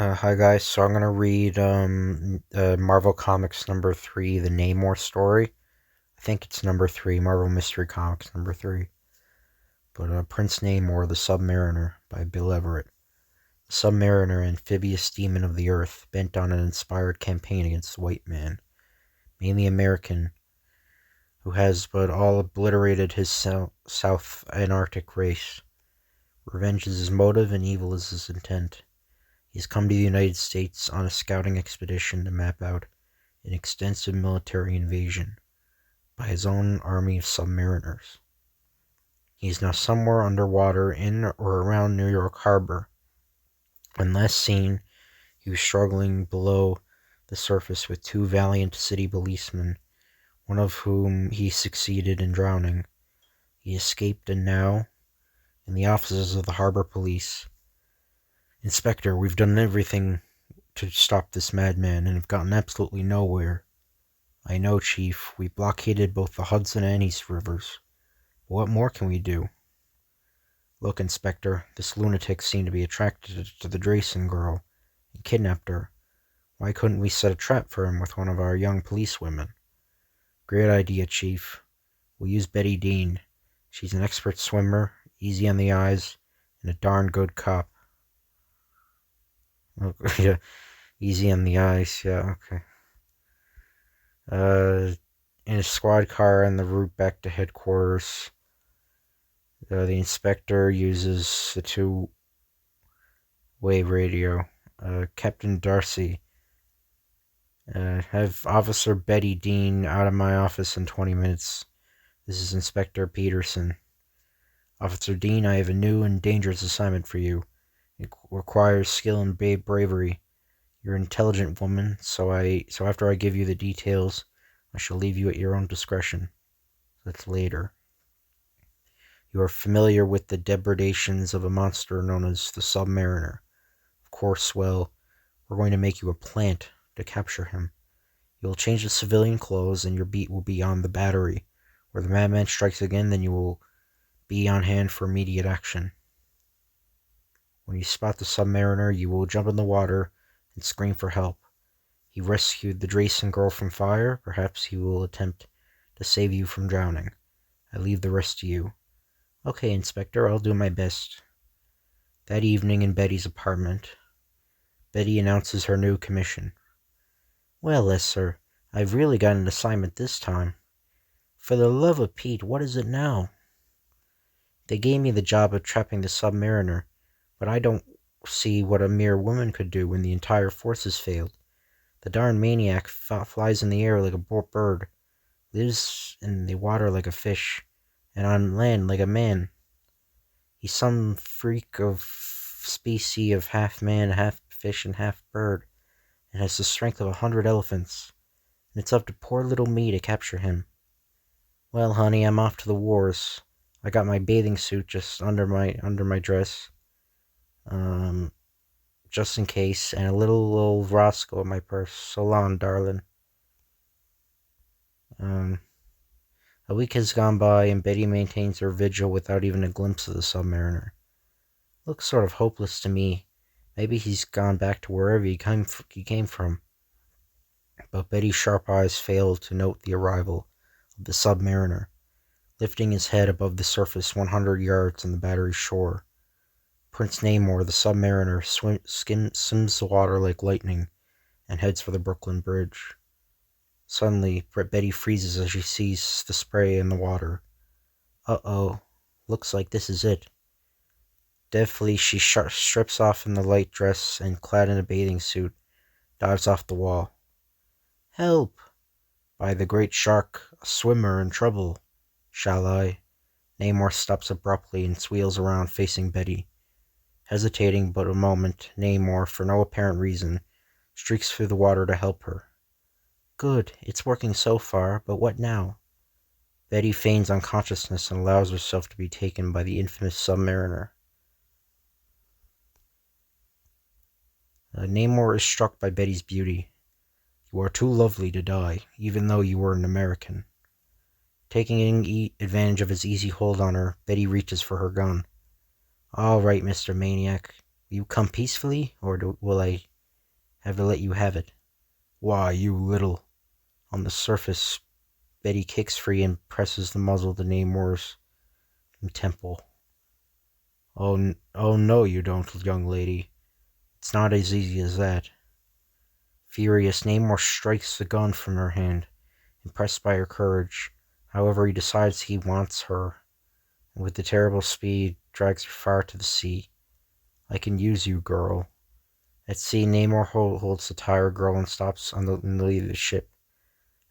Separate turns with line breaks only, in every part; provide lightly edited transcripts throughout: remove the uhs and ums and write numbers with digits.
Hi guys, so I'm gonna read Marvel Comics number 3, the Namor story. I think it's number 3, Marvel Mystery Comics number 3. But Prince Namor, the Submariner by Bill Everett. The Submariner, amphibious demon of the earth, bent on an inspired campaign against the white man, mainly American, who has but all obliterated his South Antarctic race. Revenge is his motive and evil is his intent. He has come to the United States on a scouting expedition to map out an extensive military invasion by his own army of submariners. He is now somewhere underwater in or around New York Harbor. When last seen, he was struggling below the surface with two valiant city policemen, one of whom he succeeded in drowning. He escaped, and now, in the offices of the harbor police, Inspector, we've done everything to stop this madman and have gotten absolutely nowhere. I know, Chief. We blockaded both the Hudson and East Rivers. But what more can we do? Look, Inspector, this lunatic seemed to be attracted to the Drayson girl and kidnapped her. Why couldn't we set a trap for him with one of our young policewomen? Great idea, Chief. We'll use Betty Dean. She's an expert swimmer, easy on the eyes, and a darn good cop. Oh, yeah, easy on the eyes, yeah, okay. In a squad car on the route back to headquarters, the inspector uses the two-way radio. Captain Darcy, have Officer Betty Dean out of my office in 20 minutes. This is Inspector Peterson. Officer Dean, I have a new and dangerous assignment for you. It requires skill and bravery. You're an intelligent woman, so after I give you the details, I shall leave you at your own discretion. That's later. You are familiar with the depredations of a monster known as the Submariner. Of course, well, we're going to make you a plant to capture him. You will change the civilian clothes, and your beat will be on the battery. Where the madman strikes again, then you will be on hand for immediate action. When you spot the Submariner, you will jump in the water and scream for help. He rescued the Drayson girl from fire. Perhaps he will attempt to save you from drowning. I leave the rest to you. Okay, Inspector, I'll do my best. That evening in Betty's apartment, Betty announces her new commission. Well, Lester, I've really got an assignment this time. For the love of Pete, what is it now? They gave me the job of trapping the Submariner, but I don't see what a mere woman could do when the entire force has failed. The darn maniac flies in the air like a bird, lives in the water like a fish, and on land like a man. He's some freak of species of half man, half fish, and half bird, and has the strength of 100 elephants, and it's up to poor little me to capture him. Well, honey, I'm off to the wars. I got my bathing suit just under my dress, just in case, and a little old Roscoe in my purse. So long, darling. A week has gone by, and Betty maintains her vigil without even a glimpse of the Submariner. Looks sort of hopeless to me. Maybe he's gone back to wherever he came from. But Betty's sharp eyes fail to note the arrival of the Submariner, lifting his head above the surface 100 yards on the battery's shore. Prince Namor, the Submariner, swims the water like lightning and heads for the Brooklyn Bridge. Suddenly, Betty freezes as she sees the spray in the water. Uh-oh, looks like this is it. Deftly, she strips off in the light dress and, clad in a bathing suit, dives off the wall. Help! By the great shark, a swimmer in trouble. Shall I? Namor stops abruptly and wheels around facing Betty. Hesitating but a moment, Namor, for no apparent reason, streaks through the water to help her. Good, it's working so far, but what now? Betty feigns unconsciousness and allows herself to be taken by the infamous Submariner. Namor is struck by Betty's beauty. You are too lovely to die, even though you were an American. Taking advantage of his easy hold on her, Betty reaches for her gun. All right, Mr. Maniac. Will you come peacefully, or will I have to let you have it. Why, you little... On the surface, Betty kicks free and presses the muzzle to Namor's temple. Oh no, you don't, young lady. It's not as easy as that. Furious, Namor strikes the gun from her hand, impressed by her courage. However, he decides he wants her, and with the terrible speed, drags her far to the sea. I can use you, girl. At sea, Namor holds the tired girl and stops in the lead of the ship.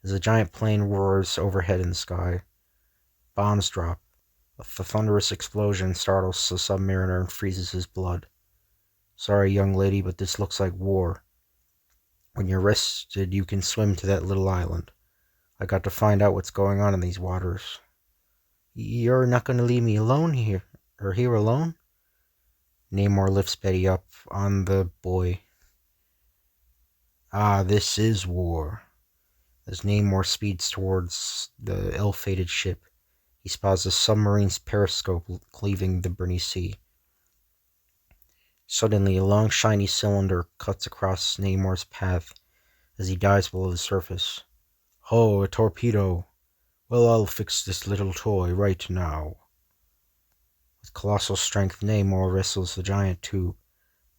As a giant plane roars overhead in the sky, bombs drop. The thunderous explosion startles the submariner and freezes his blood. Sorry, young lady, but this looks like war. When you're rested, you can swim to that little island. I got to find out what's going on in these waters. You're not going to leave me alone here, or here alone? Namor lifts Betty up on the buoy. Ah, this is war. As Namor speeds towards the ill-fated ship, he spots a submarine's periscope cleaving the briny sea. Suddenly, a long, shiny cylinder cuts across Namor's path as he dives below the surface. Oh, a torpedo. Well, I'll fix this little toy right now. With colossal strength, Namor wrestles the giant tube,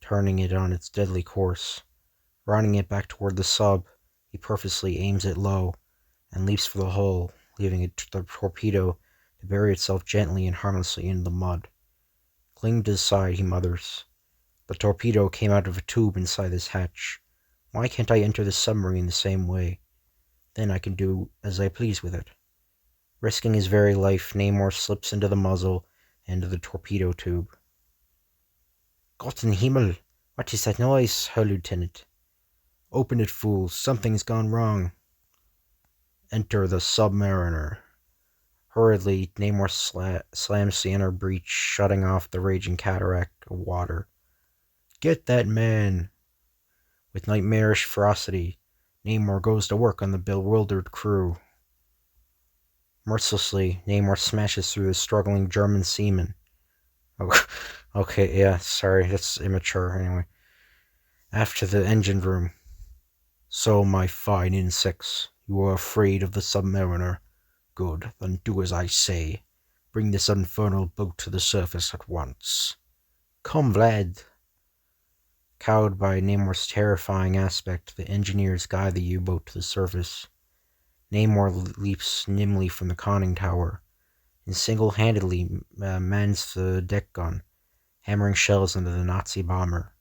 turning it on its deadly course. Running it back toward the sub, he purposely aims it low and leaps for the hole, leaving the torpedo to bury itself gently and harmlessly into the mud. Cling to the side, he mutters. The torpedo came out of a tube inside this hatch. Why can't I enter the submarine the same way? Then I can do as I please with it. Risking his very life, Namor slips into the muzzle and the torpedo tube. Gott in Himmel! What is that noise, Herr Lieutenant? Open it, fools. Something's gone wrong. Enter the submariner. Hurriedly, Namor slams the inner breach, shutting off the raging cataract of water. Get that man! With nightmarish ferocity, Namor goes to work on the bewildered crew. Mercilessly, Namor smashes through the struggling German seamen. Oh, okay, yeah, sorry, that's immature, anyway. After the engine room. So, my fine insects, you are afraid of the submariner. Good, then do as I say. Bring this infernal boat to the surface at once. Come, Vlad. Cowed by Namor's terrifying aspect, the engineers guide the U-boat to the surface. Namor leaps nimbly from the conning tower and single-handedly mans the deck gun, hammering shells into the Nazi bomber.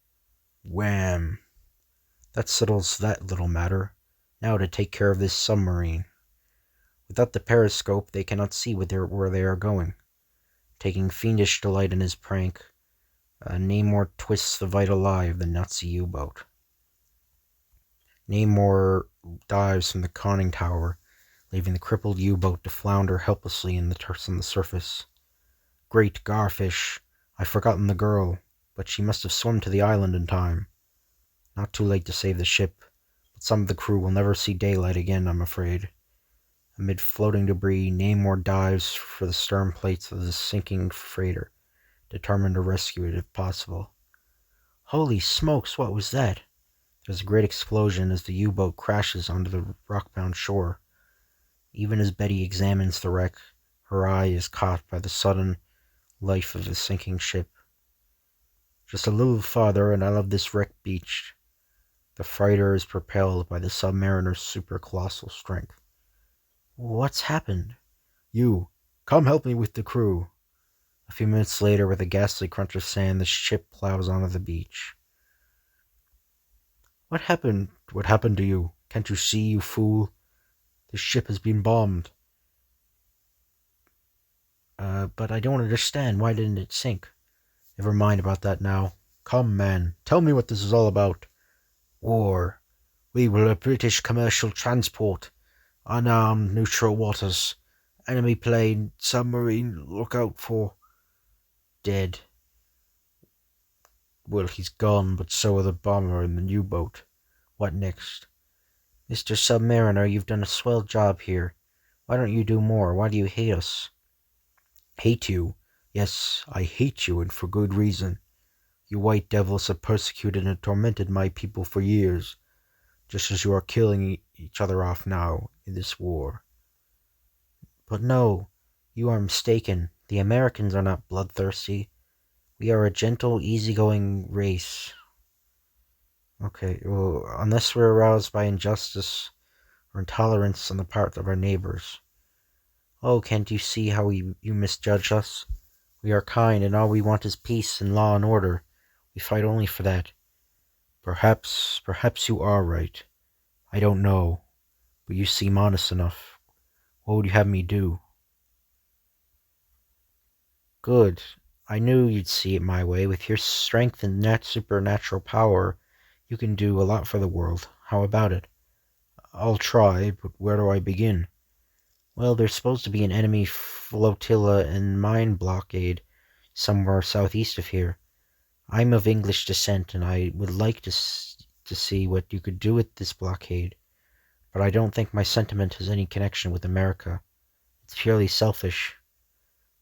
Wham! That settles that little matter. Now to take care of this submarine. Without the periscope, they cannot see where they are going. Taking fiendish delight in his prank, Namor twists the vital eye of the Nazi U-boat. Namor dives from the conning tower, leaving the crippled U-boat to flounder helplessly on the surface. Great garfish! I've forgotten the girl, but she must have swum to the island in time. Not too late to save the ship, but some of the crew will never see daylight again, I'm afraid. Amid floating debris, Namor dives for the stern plates of the sinking freighter, determined to rescue it if possible. Holy smokes, what was that? There's a great explosion as the U-boat crashes onto the rock-bound shore. Even as Betty examines the wreck, her eye is caught by the sudden life of the sinking ship. Just a little farther and I'll have this wrecked beach. The freighter is propelled by the submariner's super-colossal strength. What's happened? You, come help me with the crew. A few minutes later, with a ghastly crunch of sand, the ship plows onto the beach. What happened? What happened to you? Can't you see, you fool? The ship has been bombed. But I don't understand. Why didn't it sink? Never mind about that now. Come, man, tell me what this is all about. War. We were a British commercial transport. Unarmed, neutral waters. Enemy plane, submarine, look out for. Dead. Well, he's gone, but so are the bomber and the U-boat. What next? Mr. Submariner, you've done a swell job here. Why don't you do more? Why do you hate us? Hate you? Yes, I hate you, and for good reason. You white devils have persecuted and tormented my people for years, just as you are killing each other off now in this war. But no, you are mistaken. The Americans are not bloodthirsty. We are a gentle, easygoing race. Okay, well, unless we're aroused by injustice or intolerance on the part of our neighbors. Oh, can't you see how you misjudge us? We are kind, and all we want is peace and law and order. We fight only for that. Perhaps you are right. I don't know, but you seem honest enough. What would you have me do? Good. I knew you'd see it my way. With your strength and supernatural power, you can do a lot for the world. How about it? I'll try, but where do I begin? Well, there's supposed to be an enemy flotilla and mine blockade somewhere southeast of here. I'm of English descent, and I would like to see what you could do with this blockade. But I don't think my sentiment has any connection with America. It's purely selfish.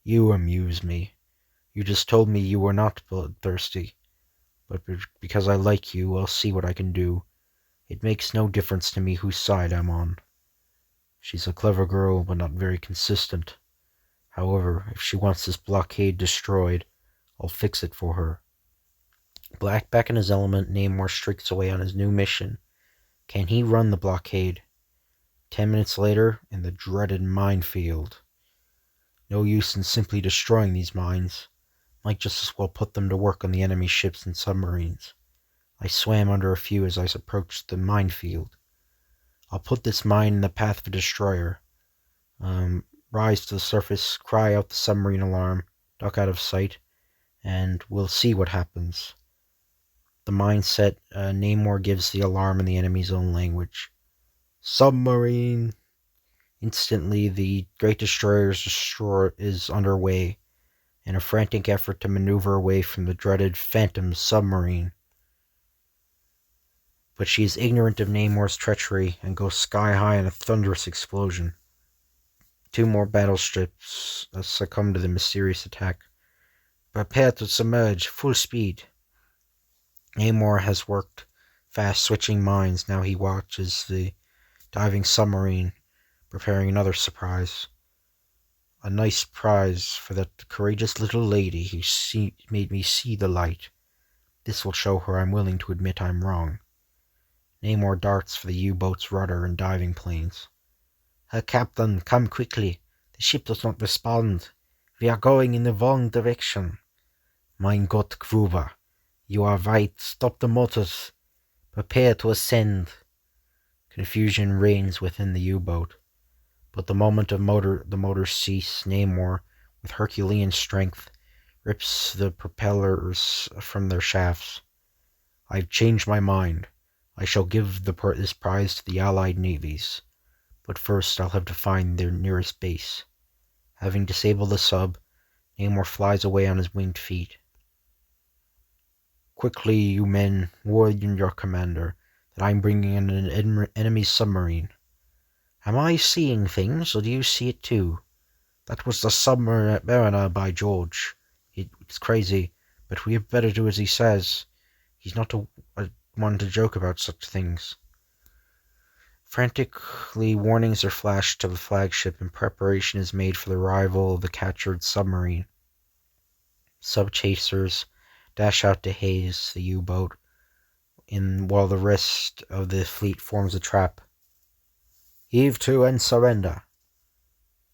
You amuse me. You just told me you were not bloodthirsty. But because I like you, I'll see what I can do. It makes no difference to me whose side I'm on. She's a clever girl, but not very consistent. However, if she wants this blockade destroyed, I'll fix it for her. Back in his element, Namor streaks away on his new mission. Can he run the blockade? 10 minutes later, in the dreaded minefield. No use in simply destroying these mines. Might just as well put them to work on the enemy ships and submarines. I swam under a few as I approached the minefield. I'll put this mine in the path of a destroyer. Rise to the surface, cry out the submarine alarm, duck out of sight, and we'll see what happens. The mine set, Namor gives the alarm in the enemy's own language. Submarine! Instantly, the Great Destroyer is underway, in a frantic effort to maneuver away from the dreaded Phantom submarine. But she is ignorant of Namor's treachery and goes sky high in a thunderous explosion. 2 more battleships succumb to the mysterious attack. Prepare to submerge, full speed. Namor has worked fast switching mines. Now he watches the diving submarine, preparing another surprise. A nice prize for that courageous little lady who made me see the light. This will show her I'm willing to admit I'm wrong. Namor darts for the U-boat's rudder and diving planes. Herr Captain, come quickly. The ship does not respond. We are going in the wrong direction. Mein Gott, Gruber. You are right. Stop the motors. Prepare to ascend. Confusion reigns within the U-boat. But the moment the motors cease, Namor, with Herculean strength, rips the propellers from their shafts. I've changed my mind. I shall give this prize to the Allied navies. But first I'll have to find their nearest base. Having disabled the sub, Namor flies away on his winged feet. Quickly, you men, warn your commander that I'm bringing in an enemy submarine. Am I seeing things, or do you see it too? That was the submariner, by George. It's crazy, but we had better do as he says. He's not one to joke about such things. Frantically, warnings are flashed to the flagship, and preparation is made for the arrival of the captured submarine. Sub-chasers dash out to haze the U-boat, while the rest of the fleet forms a trap. Heave to and surrender.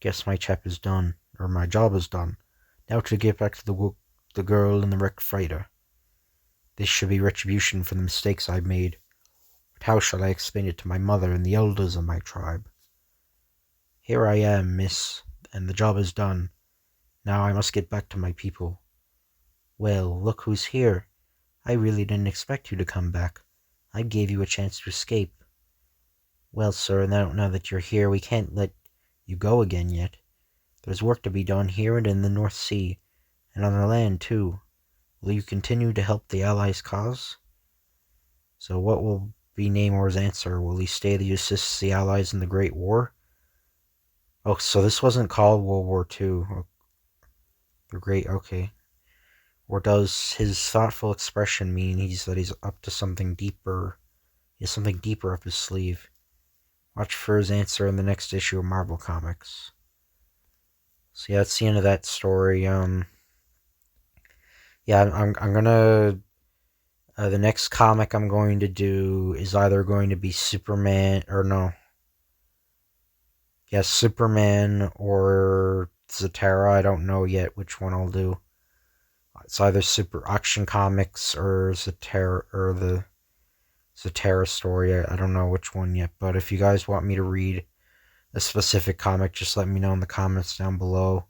Guess my job is done. Now to get back to the girl in the wrecked freighter. This should be retribution for the mistakes I've made. But how shall I explain it to my mother and the elders of my tribe? Here I am, miss, and the job is done. Now I must get back to my people. Well, look who's here. I really didn't expect you to come back. I gave you a chance to escape. Well, sir, now that you're here, we can't let you go again yet. There's work to be done here and in the North Sea, and on the land, too. Will you continue to help the Allies' cause? So what will be Namor's answer? Will he stay to assist the Allies in the Great War? Oh, so this wasn't called World War II. Okay. Or does his thoughtful expression mean that he's up to something deeper? He has something deeper up his sleeve. Watch for his answer in the next issue of Marvel Comics. So yeah, that's the end of that story. Yeah, I'm gonna. The next comic I'm going to do is either going to be Superman or no. Yeah, Superman or Zatara. I don't know yet which one I'll do. It's either Super Action Comics or Zatara or the Zatara story. I don't know which one yet, but if you guys want me to read a specific comic, just let me know in the comments down below.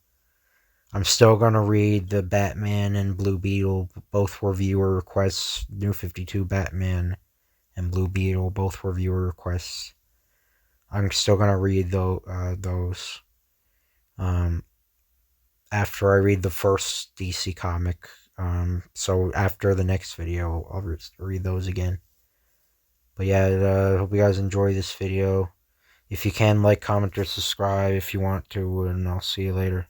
I'm still gonna read the Batman and Blue Beetle. Both were viewer requests. New 52 Batman and Blue Beetle. Both were viewer requests. I'm still gonna read those. Um, After I read the first DC comic. So after the next video, I'll read those again. But yeah, I hope you guys enjoy this video. If you can, like, comment, or subscribe if you want to, and I'll see you later.